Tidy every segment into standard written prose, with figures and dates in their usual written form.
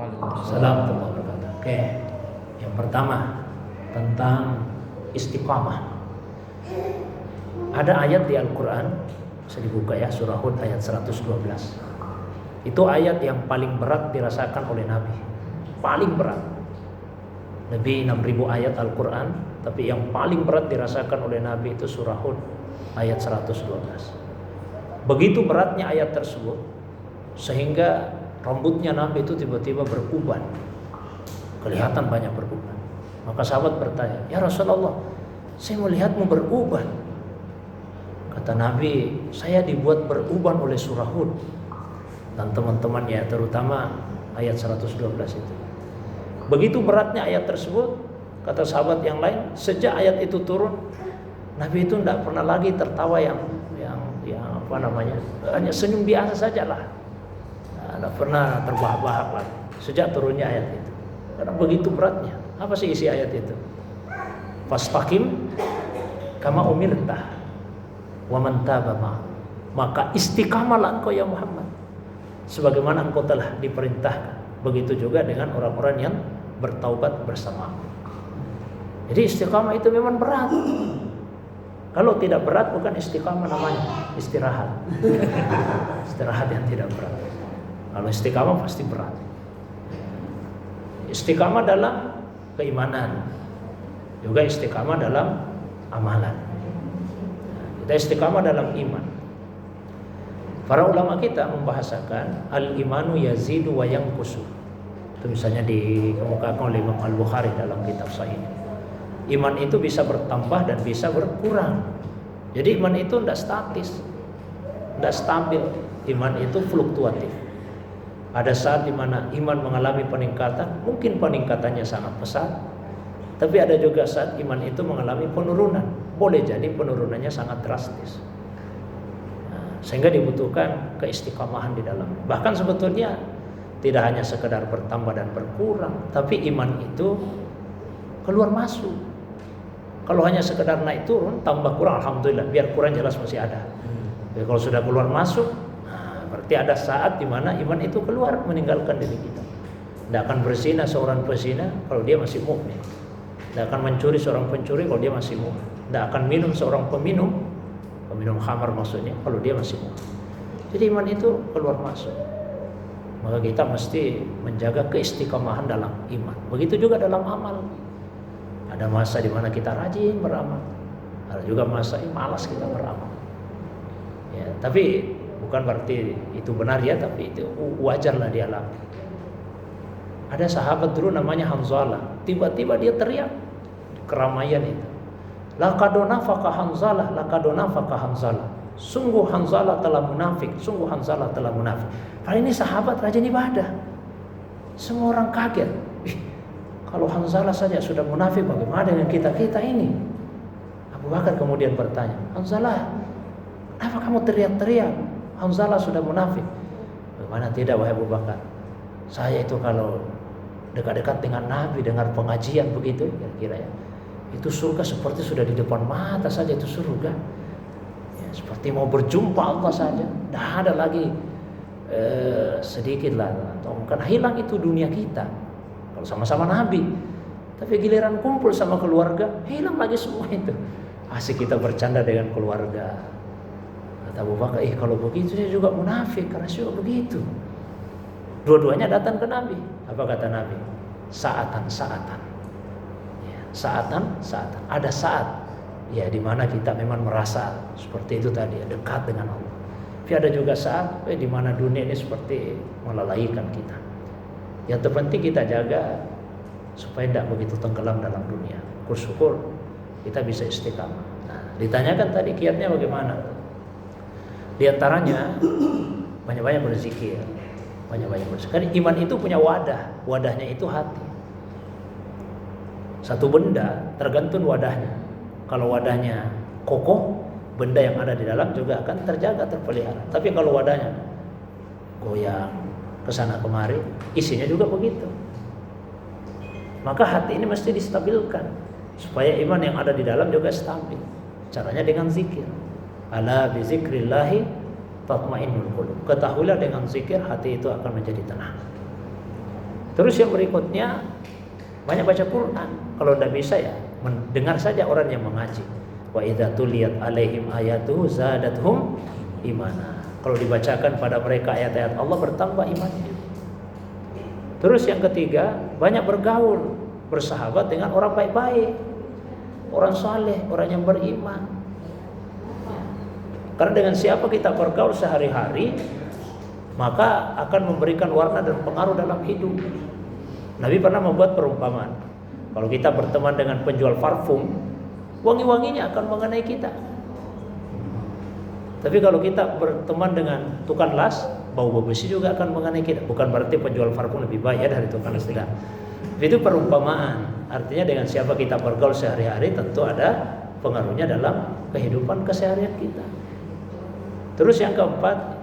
Assalamualaikum warahmatullahi wabarakatuh. Oke, yang pertama tentang istiqamah. Ada ayat di Al-Quran, bisa dibuka ya, surah Hud ayat 112. Itu ayat yang paling berat dirasakan oleh Nabi, paling berat. Lebih 6.000 ayat Al-Quran, tapi yang paling berat dirasakan oleh Nabi itu surah Hud ayat 112. Begitu beratnya ayat tersebut, sehingga rambutnya Nabi itu tiba-tiba beruban, kelihatan banyak beruban. Maka sahabat bertanya, "Ya Rasulullah, saya melihatmu beruban." Kata Nabi, "Saya dibuat beruban oleh surah Hud dan teman-temannya, terutama ayat 112 itu." Begitu beratnya ayat tersebut, kata sahabat yang lain, sejak ayat itu turun, Nabi itu tidak pernah lagi tertawa yang apa namanya, hanya senyum biasa sajalah. Tidak pernah terbahak-bahak lagi sejak turunnya ayat itu, karena begitu beratnya. Apa sih isi ayat itu? Fastaqim kama umirta wa man taba ma'ak. Maka istiqamalah engkau ya Muhammad, sebagaimana engkau telah diperintahkan. Begitu juga dengan orang-orang yang bertaubat bersama. Jadi istiqamah itu memang berat. Kalau tidak berat bukan istiqamah namanya, istirahat. Istirahat yang tidak berat. Kalau istiqamah pasti berat. Istiqamah dalam keimanan, juga istiqamah dalam amalan. Kita istiqamah dalam iman. Para ulama kita membahasakan al-imanu yazidu wa yanqusu. Itu misalnya dikemukakan oleh Imam Al-Bukhari dalam kitab Sahih. Iman itu bisa bertambah dan bisa berkurang. Jadi iman itu tidak statis, tidak stabil. Iman itu fluktuatif. Ada saat di mana iman mengalami peningkatan, mungkin peningkatannya sangat pesat. Tapi ada juga saat iman itu mengalami penurunan. Boleh jadi penurunannya sangat drastis. Sehingga dibutuhkan keistiqamahan di dalam. Bahkan sebetulnya tidak hanya sekedar bertambah dan berkurang, tapi iman itu keluar masuk. Kalau hanya sekedar naik turun, tambah kurang, alhamdulillah, biar kurang jelas masih ada. Jadi kalau sudah keluar masuk, berarti ada saat di mana iman itu keluar meninggalkan diri kita. Tidak akan berzina seorang pezina kalau dia masih mukmin. Tidak akan mencuri seorang pencuri kalau dia masih mukmin. Tidak akan minum seorang peminum khamar maksudnya, kalau dia masih mukmin. Jadi iman itu keluar masuk. Maka kita mesti menjaga keistiqomahan dalam iman. Begitu juga dalam amal. Ada masa di mana kita rajin beramal, ada juga masa malas kita beramal. Ya, tapi bukan berarti itu benar ya, tapi itu wajarlah dialami. Ada sahabat dulu namanya Hanzalah, tiba-tiba dia teriak di keramaian itu, "Laqadona faka Hanzalah, laqadona faka Hanzalah." Sungguh Hanzalah telah munafik, sungguh Hanzalah telah munafik. Padahal ini sahabat rajin ibadah. Semua orang kaget. Kalau Hanzalah saja sudah munafik, bagaimana dengan kita ini? Abu Bakar kemudian bertanya, "Hanzalah, kenapa kamu teriak-teriak? Hanzalah sudah munafik." Bagaimana tidak, wahai Abu Bakar? Saya itu kalau dekat-dekat dengan Nabi, dengar pengajian begitu, kira-kira ya, itu surga seperti sudah di depan mata saja, itu surga. Ya, seperti mau berjumpa Allah saja. Tidak ada lagi sedikit lah, atau mungkin hilang itu dunia kita. Kalau sama-sama Nabi, tapi giliran kumpul sama keluarga, hilang lagi semua itu. Asik kita bercanda dengan keluarga. Kata Abu Bakar, kalau begitu saya juga munafik, karena saya juga begitu. Dua-duanya datang ke Nabi. Apa kata Nabi? Saatan. Ya, saatan. Ada saat, ya, di mana kita memang merasa seperti itu tadi, dekat dengan Allah. Tapi ada juga saat, di mana dunia ini seperti melalaikan kita. Yang terpenting kita jaga supaya tidak begitu tenggelam dalam dunia. Syukur kita bisa istiqamah. Nah, ditanyakan tadi kiatnya bagaimana? Di antaranya banyak-banyak berzikir. Karena iman itu punya wadah. Wadahnya itu hati. Satu benda tergantung wadahnya. Kalau wadahnya kokoh, benda yang ada di dalam juga akan terjaga, terpelihara. Tapi kalau wadahnya goyang kesana kemari, isinya juga begitu. Maka hati ini mesti distabilkan supaya iman yang ada di dalam juga stabil. Caranya dengan zikir. Ala bi zikrillahi tatmainnul qulub. Ketahuilah dengan zikir hati itu akan menjadi tenang. Terus yang berikutnya, banyak baca Quran. Kalau tidak bisa ya mendengar saja orang yang mengaji. Wa idza tuliyat alaihim ayatuhu zadatuhum imana. Kalau dibacakan pada mereka ayat-ayat Allah, bertambah imannya. Terus yang ketiga, banyak bergaul, bersahabat dengan orang baik-baik, orang saleh, orang yang beriman. Karena dengan siapa kita bergaul sehari-hari, maka akan memberikan warna dan pengaruh dalam hidup. Nabi pernah membuat perumpamaan. Kalau kita berteman dengan penjual parfum, wangi-wanginya akan mengenai kita. Tapi kalau kita berteman dengan tukang las, bau besi juga akan mengenai kita. Bukan berarti penjual parfum lebih baik ya dari tukang las, tidak. Itu perumpamaan. Artinya dengan siapa kita bergaul sehari-hari tentu ada pengaruhnya dalam kehidupan keseharian kita. Terus yang keempat,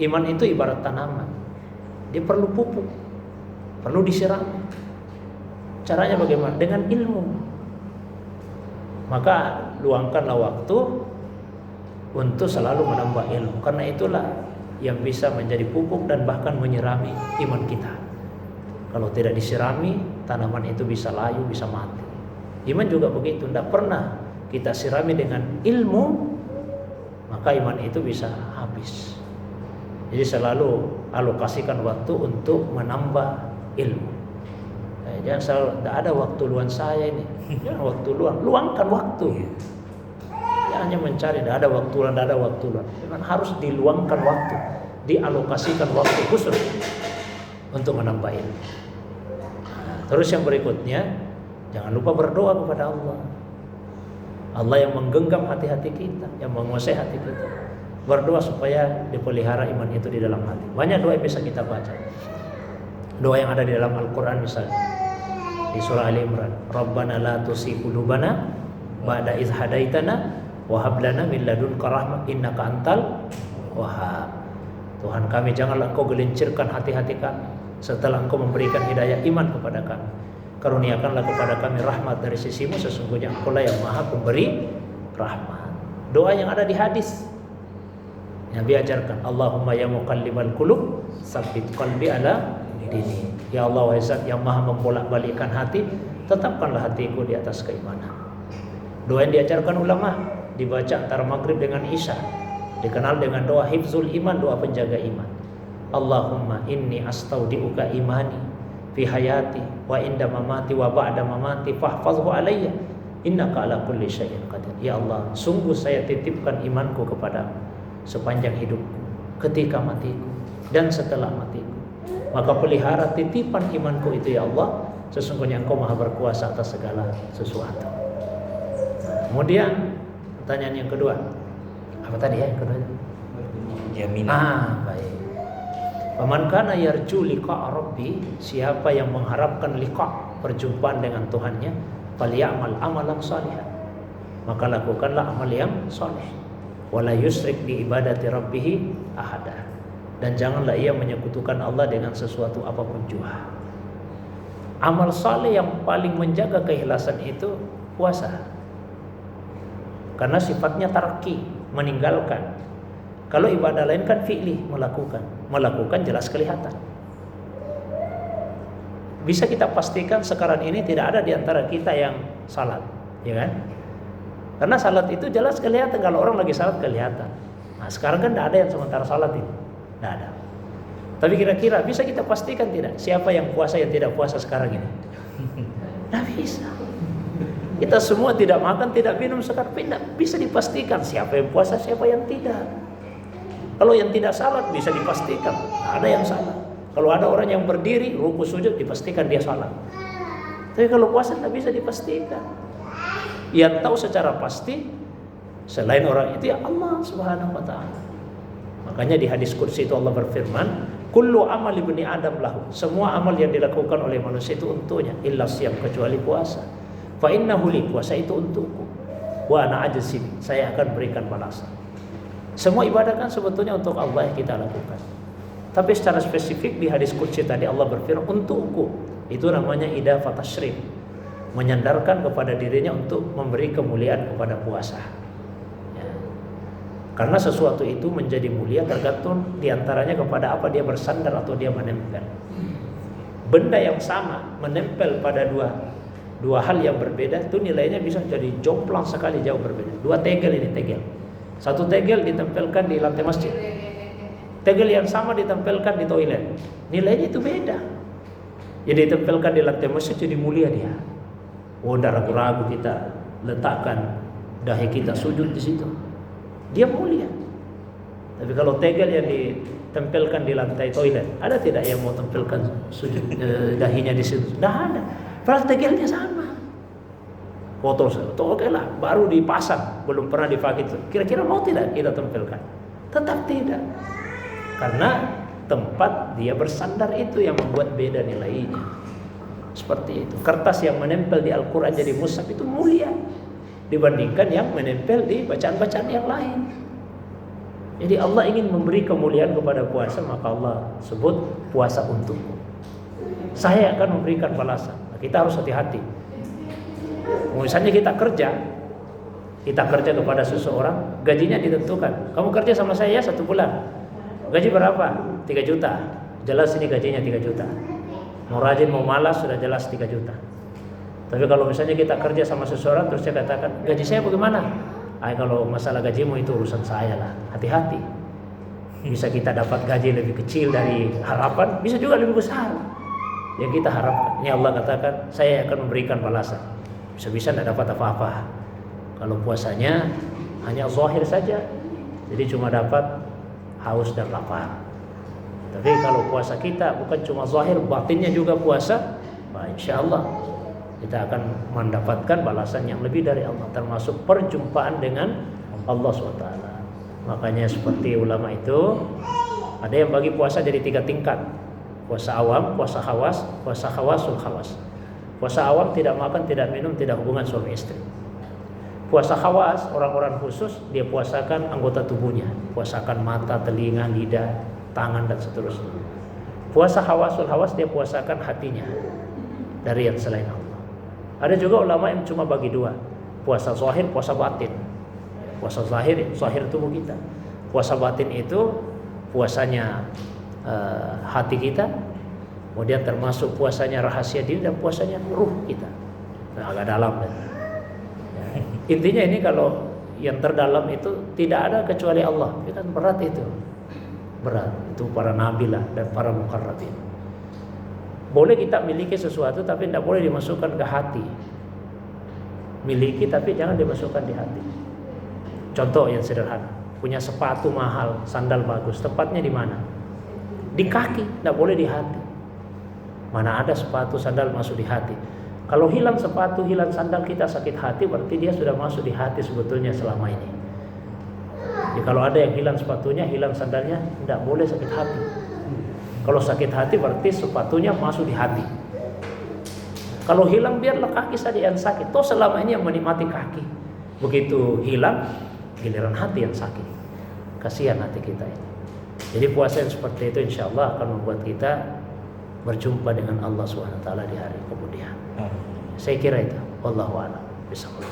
iman itu ibarat tanaman. Dia perlu pupuk, perlu disirami. Caranya bagaimana? Dengan ilmu. Maka luangkanlah waktu untuk selalu menambah ilmu. Karena itulah yang bisa menjadi pupuk dan bahkan menyirami iman kita. Kalau tidak disirami, tanaman itu bisa layu, bisa mati. Iman juga begitu. Tidak pernah kita sirami dengan ilmu, maka iman itu bisa habis. Jadi selalu alokasikan waktu untuk menambah ilmu. Jangan selalu, tidak ada waktu luang saya ini. Jangan waktu luang, luangkan waktu. Jangan hanya mencari, tidak ada waktu luang, tidak ada waktu luang. Memang harus diluangkan waktu, dialokasikan waktu khusus untuk menambah ilmu. Terus yang berikutnya, jangan lupa berdoa kepada Allah. Allah yang menggenggam hati-hati kita, yang menguasai hati kita. Berdoa supaya dipelihara iman itu di dalam hati. Banyak doa yang bisa kita baca. Doa yang ada di dalam Al-Quran misalnya di surah Ali Imran, Rabbana la tuzigh qulubana ba'da idh hadaitana wa hab lana min ladunka rahmah innaka antal wahhab. Tuhan kami, janganlah Engkau gelincirkan hati-hati kami setelah Engkau memberikan hidayah iman kepada kami. Karuniakanlah kepada kami rahmat dari sisimu, sesungguhnya Engkau lah yang maha pemberi rahmat. Doa yang ada di hadis Nabi ajarkan, Allahumma ya muqallibal qulub tsabbit qalbi ala dini. Ya Allah, wahai Zat yang maha membolak-balikkan hati, tetapkanlah hatiku di atas keimanan. Doa yang diajarkan ulama dibaca antara maghrib dengan isya, dikenal dengan doa hifzul iman, doa penjaga iman. Allahumma inni astaudiuka imani fi hayati wa inda mamati wa ba'da mamati fahfazhu alayya innaka ala kulli syai'in qadir. Ya Allah, sungguh saya titipkan imanku kepadamu sepanjang hidupku, ketika matiku dan setelah matiku. Maka pelihara titipan imanku itu ya Allah, sesungguhnya Engkau maha berkuasa atas segala sesuatu. Kemudian pertanyaan yang kedua, apa tadi ya yang kedua? Jaminan. Baik. Faman kana yarju liqa rabbi, siapa yang mengharapkan liqa, perjumpaan dengan Tuhannya, falyamal amalan shalihan, maka lakukanlah amal yang saleh. Wala yusrik bi ibadati rabbih ahada, dan janganlah ia menyekutukan Allah dengan sesuatu apapun juga. Amal saleh yang paling menjaga keikhlasan itu puasa, karena sifatnya tarki, meninggalkan. Kalau ibadah lain kan fi'li, melakukan jelas kelihatan. Bisa kita pastikan sekarang ini tidak ada di antara kita yang salat, ya kan? Karena salat itu jelas kelihatan, kalau orang lagi salat kelihatan. Nah sekarang kan tidak ada yang sementara salat ini, tidak ada. Tapi kira-kira bisa kita pastikan tidak siapa yang puasa yang tidak puasa sekarang ini? Tidak bisa. Kita semua tidak makan, tidak minum sekarang, tidak bisa dipastikan siapa yang puasa, siapa yang tidak. Kalau yang tidak salat bisa dipastikan ada yang salah. Kalau ada orang yang berdiri ruku sujud dipastikan dia salah. Tapi kalau puasa tidak bisa dipastikan. Yang tahu secara pasti selain orang itu ya Allah Subhanahu wa taala. Makanya di hadis qudsi itu Allah berfirman, kullu amali ibni adam lahu, semua amal yang dilakukan oleh manusia itu untuknya, illa siyam, kecuali puasa. Fa innahu li, puasa itu untukku. Wa ana ajzi, saya akan berikan balasan. Semua ibadah kan sebetulnya untuk Allah yang kita lakukan. Tapi secara spesifik di hadis qudsi tadi Allah berfirman untukku. Itu namanya idafat tasyrif, menyandarkan kepada dirinya untuk memberi kemuliaan kepada puasa. Ya. Karena sesuatu itu menjadi mulia tergantung diantaranya kepada apa dia bersandar atau dia menempel. benda yang sama menempel pada dua hal yang berbeda, itu nilainya bisa jadi jomplang sekali, jauh berbeda. Dua tegel ini tegel. Satu tegel ditempelkan di lantai masjid. Tegel yang sama ditempelkan di toilet. Nilainya itu beda. Jadi ditempelkan di lantai masjid jadi mulia dia. Oh, tidak ragu-ragu kita letakkan dahi kita sujud di situ. Dia mulia. Tapi kalau tegel yang ditempelkan di lantai toilet, ada tidak yang mau tempelkan sujud dahinya di situ? Tidak ada. Padahal tegelnya sama. Kotor, oke lah, baru dipasang, belum pernah dipakai itu. Kira-kira mau tidak kita tempelkan? Tetap tidak. Karena tempat dia bersandar itu yang membuat beda nilainya. Seperti itu. Kertas yang menempel di Al-Quran jadi mushaf itu mulia dibandingkan yang menempel di bacaan-bacaan yang lain. Jadi Allah ingin memberi kemuliaan kepada puasa, maka Allah sebut puasa untukmu. Saya akan memberikan balasan. Nah, kita harus hati-hati. Misalnya kita kerja kepada seseorang, gajinya ditentukan. Kamu kerja sama saya 1 bulan. Gaji berapa? 3 juta. Jelas ini gajinya 3 juta. Mau rajin mau malas sudah jelas 3 juta. Tapi kalau misalnya kita kerja sama seseorang terus saya katakan, gaji saya bagaimana? Kalau masalah gajimu itu urusan saya lah. Hati-hati. Bisa kita dapat gaji lebih kecil dari harapan, bisa juga lebih besar yang kita harapkan. Ini Allah katakan, saya akan memberikan balasan. Bisa-bisa tidak dapat apa-apa. Kalau puasanya hanya zahir saja, jadi cuma dapat haus dan lapar. Tapi kalau puasa kita bukan cuma zahir, batinnya juga puasa, nah insya Allah kita akan mendapatkan balasan yang lebih dari Allah, termasuk perjumpaan dengan Allah SWT. Makanya seperti ulama itu, ada yang bagi puasa jadi 3 tingkat. Puasa awam, puasa khawas, puasa khawasul khawas. Puasa awam tidak makan, tidak minum, tidak hubungan suami istri. Puasa khawas, orang-orang khusus, dia puasakan anggota tubuhnya. Puasakan mata, telinga, lidah, tangan, dan seterusnya. Puasa khawasul khawas, dia puasakan hatinya dari yang selain Allah. Ada juga ulama yang cuma bagi 2. Puasa zahir, puasa batin. Puasa zahir tubuh kita. Puasa batin itu puasanya hati kita, kemudian termasuk puasanya rahasia diri dan puasanya ruh kita. Nah, agak dalam ya. Intinya ini kalau yang terdalam itu tidak ada kecuali Allah. Itu kan berat itu. Berat. Itu para nabi lah dan para muqarrabin. Boleh kita miliki sesuatu tapi tidak boleh dimasukkan ke hati. Miliki tapi jangan dimasukkan di hati. Contoh yang sederhana, punya sepatu mahal, sandal bagus, tepatnya di mana? Di kaki, tidak boleh di hati. Mana ada sepatu sandal masuk di hati. Kalau hilang sepatu, hilang sandal kita sakit hati, berarti dia sudah masuk di hati sebetulnya selama ini. Jadi kalau ada yang hilang sepatunya, hilang sandalnya, tidak boleh sakit hati. Kalau sakit hati berarti sepatunya masuk di hati. Kalau hilang biarlah kaki saja yang sakit. Toh selama ini yang menikmati kaki. Begitu hilang, giliran hati yang sakit. Kasihan hati kita ini. Jadi puasa yang seperti itu insya Allah akan membuat kita berjumpa dengan Allah SWT di hari kemudian. Saya kira itu. Wallahu a'lam bishawab.